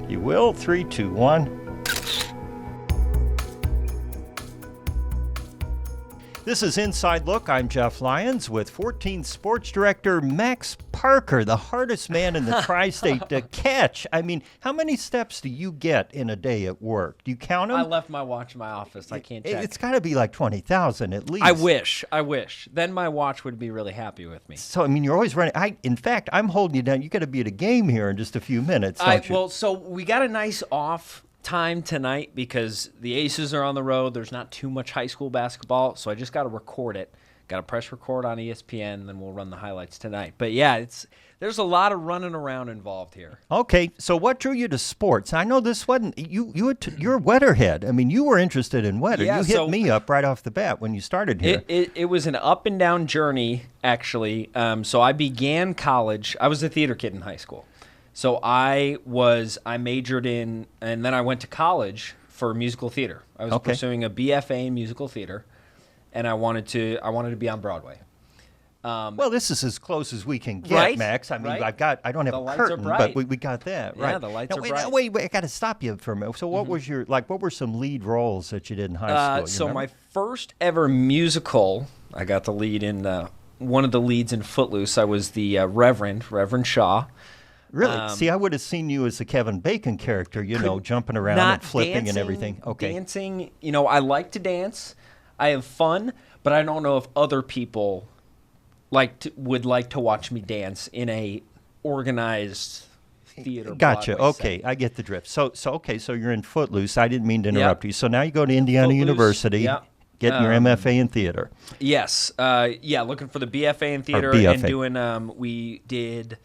You will. 3, 2, 1. This is Inside Look. I'm Jeff Lyons with 14 Sports Director Max Parker, the hardest man in the tri-state to catch. I mean, how many steps do you get in a day at work? Do you count them? I left my watch in my office. I can't check. It's got to be like 20,000 at least. I wish. Then my watch would be really happy with me. So, I mean, you're always running. In fact, I'm holding you down. You got to be at a game here in just a few minutes, don't you? Well, so we got a nice off time tonight because the Aces are on the road. There's not too much high school basketball, so I just got to record it. Got to press record on ESPN, and then we'll run the highlights tonight. But yeah, there's a lot of running around involved here. Okay, so what drew you to sports? I know this wasn't you're a Wetterhead. I mean, you were interested in Wetter. Yeah, you hit me up right off the bat when you started here. It was an up and down journey, actually. So I began college. I was a theater kid in high school. So I majored in, and then I went to college for musical theater. I was pursuing a BFA in musical theater, and I wanted to be on Broadway. Well, this is as close as we can get, right? Max. I mean, right? I don't have the a lights curtain, are but bright. we got that, right? Yeah, the lights are wait, bright. Wait, I got to stop you for a minute. So what was what were some lead roles that you did in high school? So my first ever musical, I got the lead in one of the leads in Footloose. I was the Reverend Shaw. Really? See, I would have seen you as the Kevin Bacon character, jumping around and flipping and everything. Okay. Dancing, I like to dance. I have fun, but I don't know if other people would like to watch me dance in a organized theater. Gotcha. Broadway Okay, setting. I get the drift. So you're in Footloose. I didn't mean to interrupt you. So now you go to Indiana University, getting your MFA in theater. Yes. Looking for the BFA in theater BFA. and doing. We did.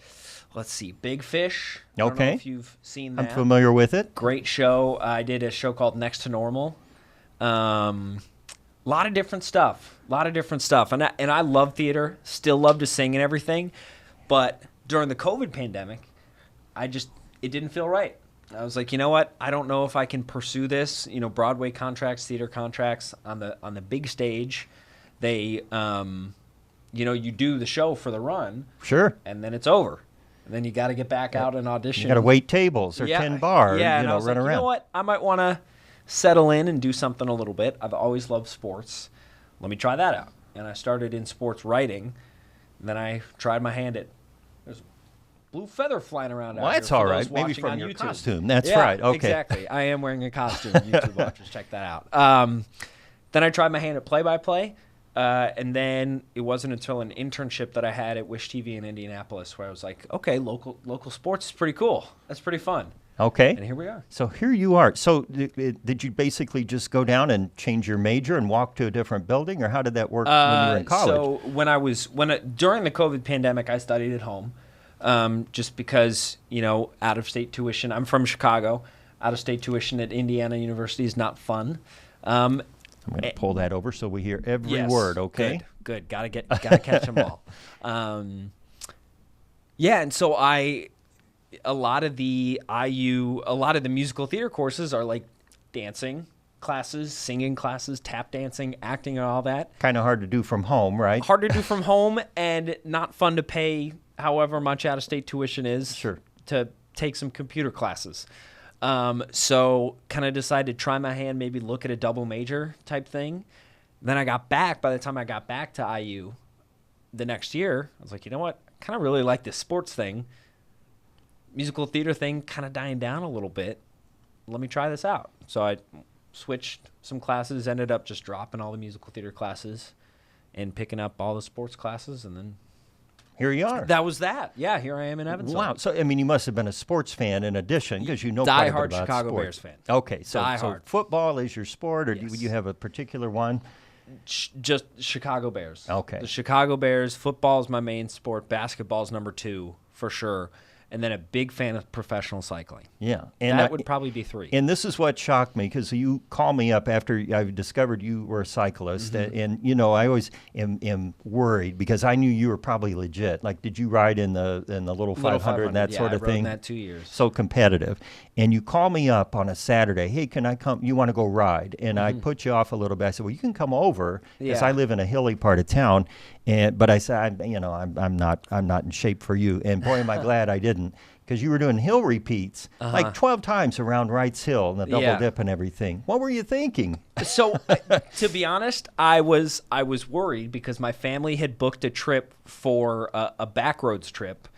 Let's see, Big Fish. I don't know if you've seen that. I'm familiar with it. Great show. I did a show called Next to Normal. A lot of different stuff. And I love theater. Still love to sing and everything. But during the COVID pandemic, it didn't feel right. I was like, you know what? I don't know if I can pursue this. Broadway contracts, theater contracts on the big stage. They, you do the show for the run. Sure. And then it's over. And then you got to get back out and audition. You got to wait tables or 10 bars, and I was run like, around. You know what? I might want to settle in and do something a little bit. I've always loved sports. Let me try that out. And I started in sports writing. And then I tried my hand at there's a blue feather flying around out that's here all for right. those Maybe watching from on your YouTube. costume. That's right. Okay. Exactly. I am wearing a costume. YouTube watchers, check that out. Then I tried my hand at play-by-play. And then it wasn't until an internship that I had at Wish TV in Indianapolis where I was like, okay, local sports is pretty cool. That's pretty fun. Okay. And here we are. So here you are. So did you basically just go down and change your major and walk to a different building, or how did that work when you were in college? So during the COVID pandemic, I studied at home, just because out of state tuition. I'm from Chicago. Out of state tuition at Indiana University is not fun. I'm going to pull that over so we hear every word, okay? Good. Gotta catch them all. And so a lot of the musical theater courses are like dancing classes, singing classes, tap dancing, acting, and all that. Kind of hard to do from home, right? Hard to do from home and not fun to pay however much out-of-state tuition is to take some computer classes. So kind of decided to try my hand, maybe look at a double major type thing. Then by the time I got back to IU the next year, I was like, you know what? I kind of really like this sports thing. Musical theater thing kind of dying down a little bit. Let me try this out. So I switched some classes, ended up just dropping all the musical theater classes and picking up all the sports classes, and then here you are. That was that. Yeah, here I am in Evansville. Wow. So, I mean, you must have been a sports fan in addition, because quite a bit about diehard Chicago sports. Bears fan. Okay, so football is your sport, or Yes. do you have a particular one? Just Chicago Bears. Okay. The Chicago Bears. Football is my main sport. Basketball is number 2 for sure. And then a big fan of professional cycling. Yeah. And that would probably be 3. And this is what shocked me, because you called me up after I discovered you were a cyclist. Mm-hmm. And I always am worried, because I knew you were probably legit. Like, did you ride in the little 500 and that sort of thing? I rode that 2 years. So competitive. And you call me up on a Saturday, hey, can I come? You want to go ride? And I put you off a little bit. I said, well, you can come over, because I live in a hilly part of town. But I said, I'm not in shape for you. And boy, am I glad I didn't, because you were doing hill repeats like 12 times around Wrights Hill and the double dip and everything. What were you thinking? So, to be honest, I was worried because my family had booked a trip for a backroads trip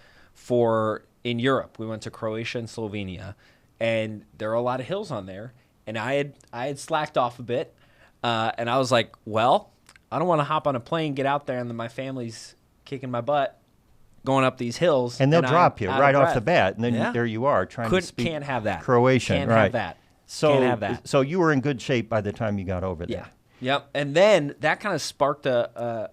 in Europe. We went to Croatia and Slovenia, and there are a lot of hills on there. And I had slacked off a bit, and I was like, well, I don't want to hop on a plane, get out there, and then my family's kicking my butt going up these hills. And they'll drop you right off the bat, and then there you are trying to speak Can't have that. Croatian. Can't right. have that. So, can't have that. So you were in good shape by the time you got over there. Yeah. Yep. And then that kind of sparked a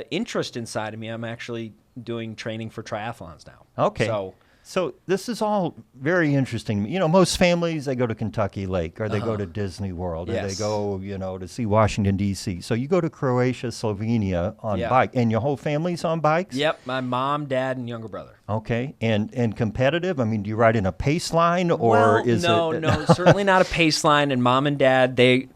interest inside of me. I'm actually doing training for triathlons now. Okay. So this is all very interesting. You know, most families, they go to Kentucky Lake or they go to Disney World or they go, to see Washington, D.C. So you go to Croatia, Slovenia on bike, and your whole family's on bikes? Yep, my mom, dad, and younger brother. Okay, and competitive? I mean, do you ride in a pace line or is it? No, certainly not a pace line. And mom and dad, they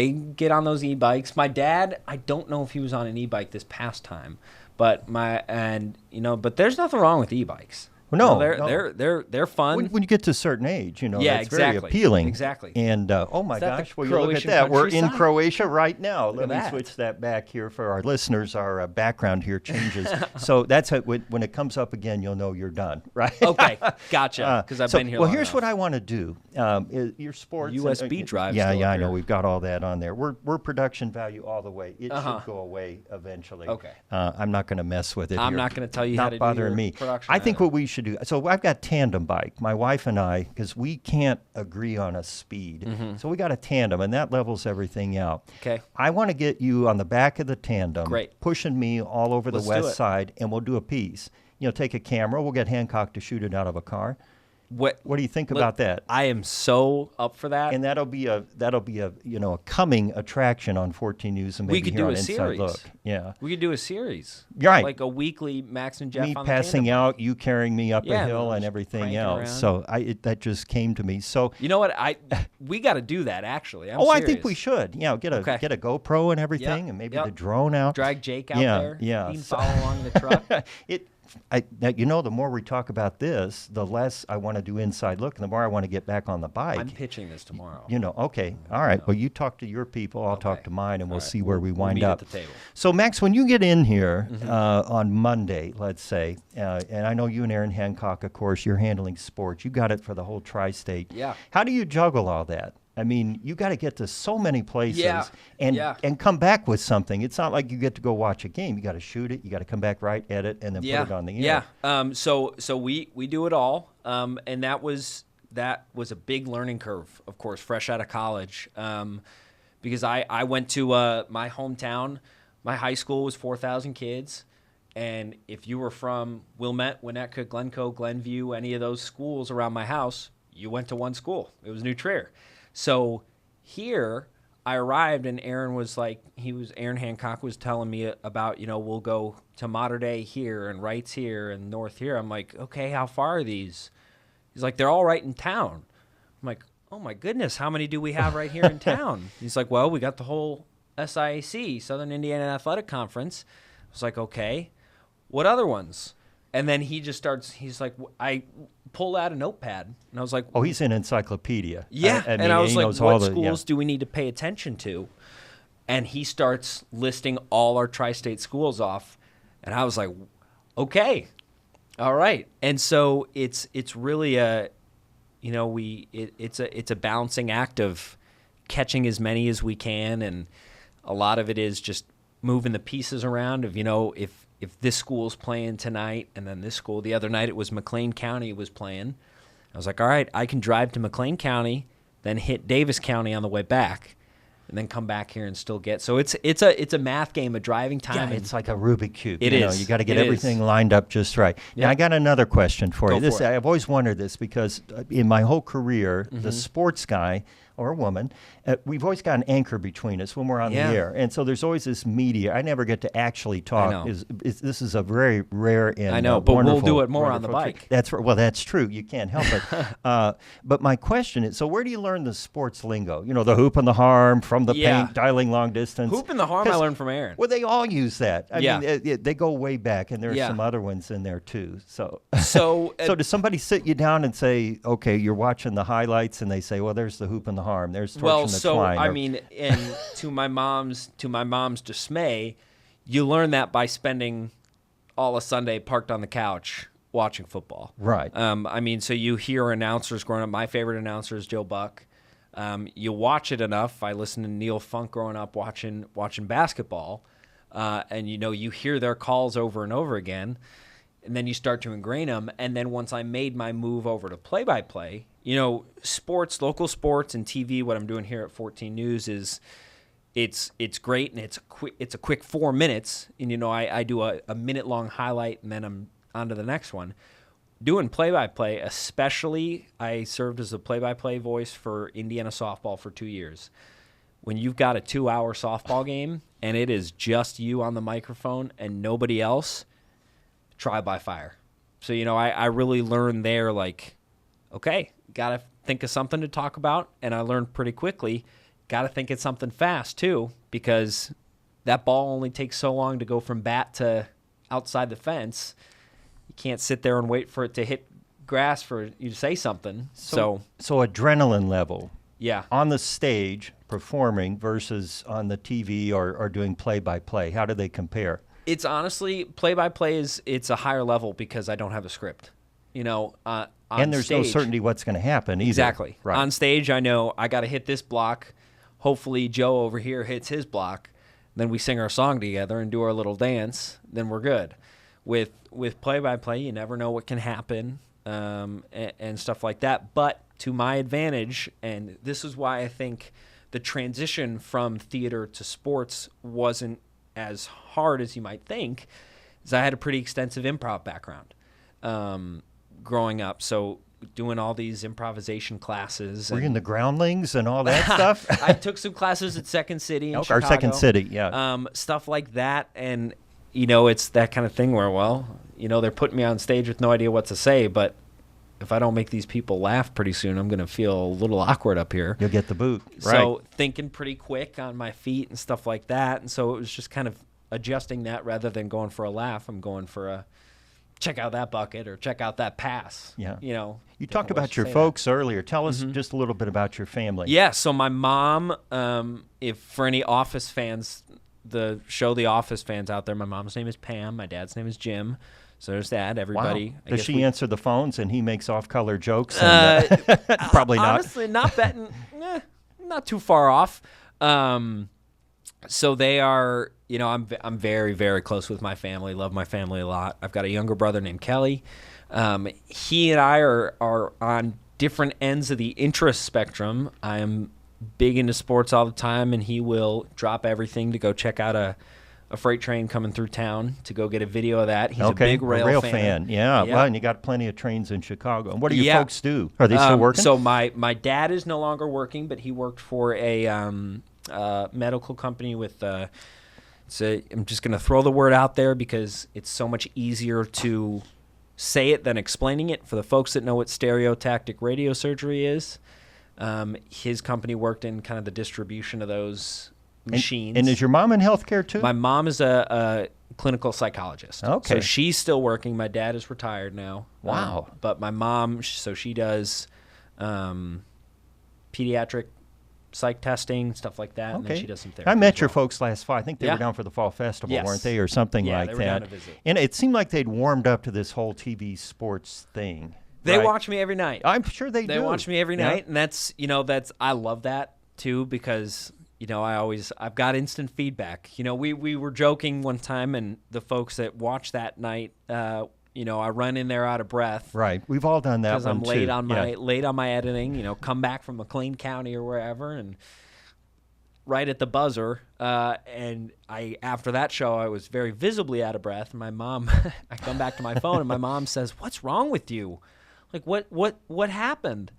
get on those e-bikes. My dad, I don't know if he was on an e-bike this past time, but but there's nothing wrong with e-bikes. No, they're fun. When you get to a certain age, that's exactly, very appealing. Exactly. And oh my gosh, well, you look at that. We're in Croatia right now. Let me switch that back here for our listeners. Our background here changes. So that's when it comes up again, you'll know you're done, right? Okay, gotcha. Because I've been here. Well, here's what I want to do. Your sports USB drive. Yeah, I know. We've got all that on there. We're production value all the way. It should go away eventually. Okay. I'm not going to mess with it. I'm not going to tell you how to do bothering me. Production. I think what we should do. So I've got tandem bike. My wife and I, because we can't agree on a speed, so we got a tandem, and that levels everything out. Okay. I want to get you on the back of the tandem, Great, pushing me all over the west side, and we'll do a piece. Take a camera. We'll get Hancock to shoot it out of a car. What do you think about that? I am so up for that. And that'll be a a coming attraction on 14 News and maybe we could here do on a Inside series. Look. Yeah. We could do a series. You're right. Like a weekly Max and Jeff me on passing the out, you carrying me up a hill just and everything else. around. So that just came to me. So you know what? We got to do that actually. I'm I serious. think we should. Get a GoPro and everything, and maybe the drone out. Drag Jake out there. Yeah. He can follow along the truck. The more we talk about this, the less I want to do Inside Look, and the more I want to get back on the bike. I'm pitching this tomorrow. Okay. All right. Well, you talk to your people, I'll talk to mine, and we'll see where we wind up. At the table. So, Max, when you get in here on Monday, let's say, and I know you and Aaron Hancock, of course, you're handling sports. You got it for the whole tri-state. Yeah. How do you juggle all that? I mean, you got to get to so many places and come back with something. It's not like you get to go watch a game. You got to shoot it. You got to come back, edit, and then put it on the air. Yeah. So we do it all, and that was a big learning curve, of course, fresh out of college, because I went to my hometown. My high school was 4,000 kids, and if you were from Wilmette, Winnetka, Glencoe, Glenview, any of those schools around my house, you went to one school. It was New Trier. So here I arrived and Aaron Hancock was telling me about, we'll go to Mater Dei here and Wrights here and North here. I'm like, okay, how far are these? He's like, they're all right in town. I'm like, oh my goodness, how many do we have right here in town? He's like, well, we got the whole SIAC, Southern Indiana Athletic Conference. I was like, okay, what other ones? And then he's like, I pulled out a notepad, and I was like, oh, he's an encyclopedia. Yeah, and I was like, what schools do we need to pay attention to? And he starts listing all our tri-state schools off, and I was like, okay, all right. And so it's really it's a balancing act of catching as many as we can, and a lot of it is just moving the pieces around of if this school's playing tonight and then this school, the other night it was McLean County was playing. I was like, all right, I can drive to McLean County, then hit Davis County on the way back, and then come back here and still get. So it's a math game of driving time. Yeah, it's like a Rubik's Cube. It is. You got to get everything lined up just right. Now, I got another question for you. Go for it. I've always wondered this because in my whole career, the sports guy or a woman, we've always got an anchor between us when we're on the air. And so there's always this media. I never get to actually talk. This is a very rare and I know, but we'll do it more on the wonderful bike. That's well, that's true. You can't help it. But my question is, so where do you learn the sports lingo? You know, the hoop and the harm, from the paint, dialing long distance. Hoop and the harm I learned from Aaron. Well, they all use that. I mean, they go way back, and there's some other ones in there too. So does somebody sit you down and say, okay, you're watching the highlights, and they say, well, there's the hoop and the harm, there's torch and the twine. I mean, and to my mom's dismay, you learn that by spending all a Sunday parked on the couch watching football. Right. I mean, so you hear announcers growing up. My favorite announcer is Joe Buck. You watch it enough. I listened to Neil Funk growing up watching basketball, and you hear their calls over and over again, and then you start to ingrain them. And then once I made my move over to play-by-play, sports, local sports, and TV. What I'm doing here at 14 News is it's great, and it's a quick 4 minutes, and I do a minute-long highlight, and then I'm on to the next one. Doing play-by-play, especially, I served as a play-by-play voice for Indiana softball for 2 years. When you've got a 2-hour softball game and it is just you on the microphone and nobody else, trial by fire. So, I really learned there, like, okay, got to think of something to talk about. And I learned pretty quickly, got to think of something fast, too, because that ball only takes so long to go from bat to outside the fence. You can't sit there and wait for it to hit grass for you to say something. So adrenaline level. Yeah. On the stage performing versus on the TV or doing play-by-play. How do they compare? It's honestly, play-by-play it's a higher level because I don't have a script. And there's no certainty what's going to happen either. Exactly. Right. On stage, I know I got to hit this block. Hopefully Joe over here hits his block. Then we sing our song together and do our little dance. Then we're good. With play-by-play, you never know what can happen and stuff like that. But to my advantage, and this is why I think the transition from theater to sports wasn't as hard as you might think, is I had a pretty extensive improv background growing up. So doing all these improvisation classes. Were you in the Groundlings and all that stuff? I took some classes at Second City in Chicago. Or Second City, yeah. Stuff like that. And, it's that kind of thing where, they're putting me on stage with no idea what to say, but if I don't make these people laugh pretty soon, I'm going to feel a little awkward up here. You'll get the boot. So thinking pretty quick on my feet and stuff like that. And so it was just kind of adjusting that rather than going for a laugh. I'm going for a check out that bucket or check out that pass. Yeah. You talked about your folks earlier. Tell us just a little bit about your family. Yeah. So my mom, if for any Office fans, the Office fans out there, my mom's name is Pam. My dad's name is Jim. So there's that. Everybody. Wow. Does she answer the phones and he makes off-color jokes? And, probably not. Honestly, not betting. Not too far off. So they are. I'm very, very close with my family. Love my family a lot. I've got a younger brother named Kelly. He and I are on different ends of the interest spectrum. I am big into sports all the time, and he will drop everything to go check out a freight train coming through town to go get a video of that. He's a big rail fan. Yeah. Well, and you got plenty of trains in Chicago. And what do your folks do? Are they still working? So my dad is no longer working, but he worked for a medical company with I'm just going to throw the word out there because it's so much easier to say it than explaining it. For the folks that know what stereotactic radiosurgery is, his company worked in kind of the distribution of those machines. And is your mom in healthcare too? My mom is a clinical psychologist. Okay. So she's still working. My dad is retired now. Wow. But my mom, so she does pediatric psych testing, stuff like that, and then she does some therapy. I met your folks last fall. I think they were down for the fall festival, weren't they, or something like they were that? down to visit. And it seemed like they'd warmed up to this whole TV sports thing. They watch me every night. I'm sure they do. They watch me every night, and that's I love that too because I've got instant feedback. We were joking one time, and the folks that watched that night, I run in there out of breath. Right. We've all done that because I'm late on my editing. Come back from McLean County or wherever, and right at the buzzer. And after that show, I was very visibly out of breath. My mom, I come back to my phone, and my mom says, "What's wrong with you? Like what happened?"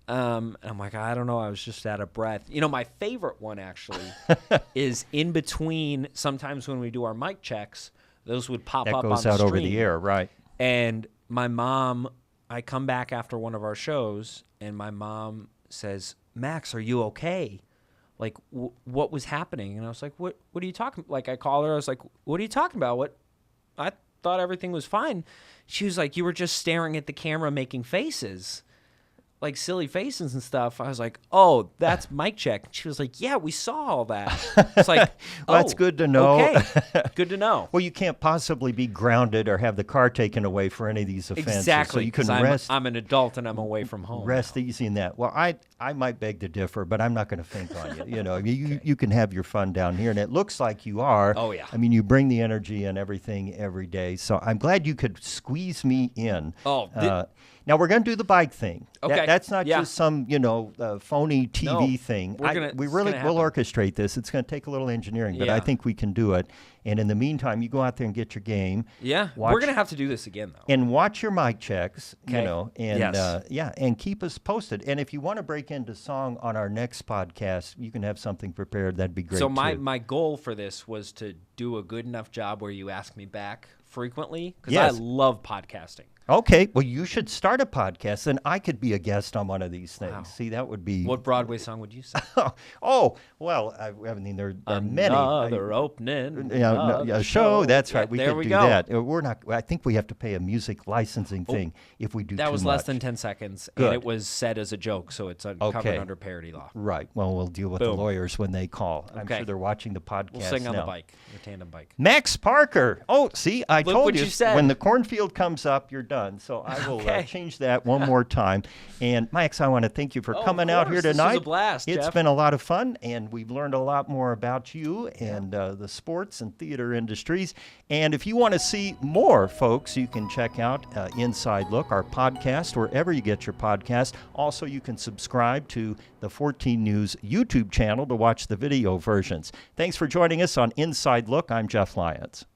And I'm like, I don't know. I was just out of breath. You know, my favorite one actually is in between. Sometimes when we do our mic checks, those would pop up on the That goes out over stream. the air, right? And my mom, I come back after one of our shows, and my mom says, Max, are you okay? Like, what was happening? And I was like, what are you talking about? Like, I called her. I was like, what are you talking about? I thought everything was fine. She was like, you were just staring at the camera making faces, like silly faces and stuff. I was like, oh, that's mic check. She was like, yeah, we saw all that. It's like, Well, that's good to know. Okay, good to know. Well, you can't possibly be grounded or have the car taken away for any of these offenses. Exactly. So you can 'cause rest. I'm an adult and I'm away from home. Rest easy in that. Well, I might beg to differ, but I'm not going to think on you. You know, you can have your fun down here, and it looks like you are. Oh, yeah. I mean, you bring the energy and everything every day. So I'm glad you could squeeze me in. Oh, now we're going to do the bike thing. Okay. That's not Yeah. just some phony TV No. thing. We're gonna- we it's really gonna will happen. orchestrate this. It's going to take a little engineering, but I Yeah. think we can do it. And in the meantime, you go out there and get your game. Yeah, Watch- we're gonna have to do this again though. And watch your mic checks, Okay. and Yes. and keep us posted. And if you want to break into song on our next podcast, you can have something prepared. That'd be great. So too. my goal for this was to do a good enough job where you ask me back frequently because Yes. I love podcasting. Okay, well, you should start a podcast, and I could be a guest on one of these things. Wow. See, that would be What Broadway song would you sing? oh, well, I mean, there are many. Another opening. Yeah, another show. That's right. We there could we do go. that. We're not. I think we have to pay a music licensing thing if we do. That too was much. less than 10 seconds, Good. and it was said as a joke, so it's covered Okay. under parody law. Right. Well, we'll deal with the Boom. lawyers when they call. I'm Okay. sure they're watching the podcast We'll sing on now. the bike, the tandem bike. Max Parker. Oh, see, I Look told what you said. when the cornfield comes up, you're done. So I will Okay. change that one more time. And Max, I want to thank you for Oh, of coming out here course. This was tonight. a blast, It's Jeff. been a lot of fun, and we've learned a lot more about you and the sports and theater industries. And if you want to see more, folks, you can check out Inside Look, our podcast, wherever you get your podcast. Also, you can subscribe to the 14 News YouTube channel to watch the video versions. Thanks for joining us on Inside Look. I'm Jeff Lyons.